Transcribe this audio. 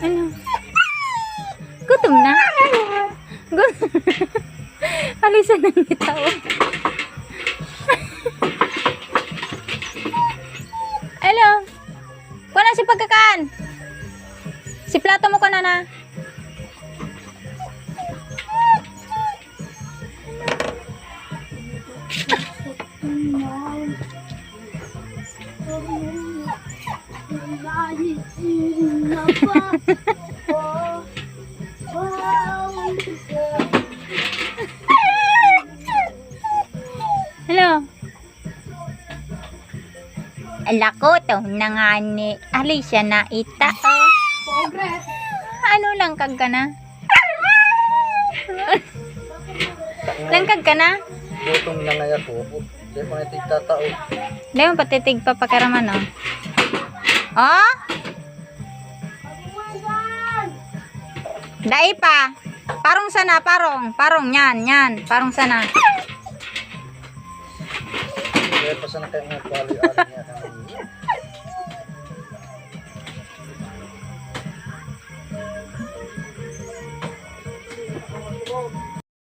Ano? Gutom na? Gutom. Alisan ng tao. Hello. Kuha na si pagkakaan. Si plato mo ka na. Hello. Ala ko to na nga ni Alicia na ita. Ano lang kag ka na? Langkag ka na? Butong na nga po. Di mo natin tatao. Hindi mo patitig pa pakaraman, oh. Oh? Dai pa. Parong sana, parong. Parong, yan. Parong sana. Kaya pa sana kayo mga pali-ali niya.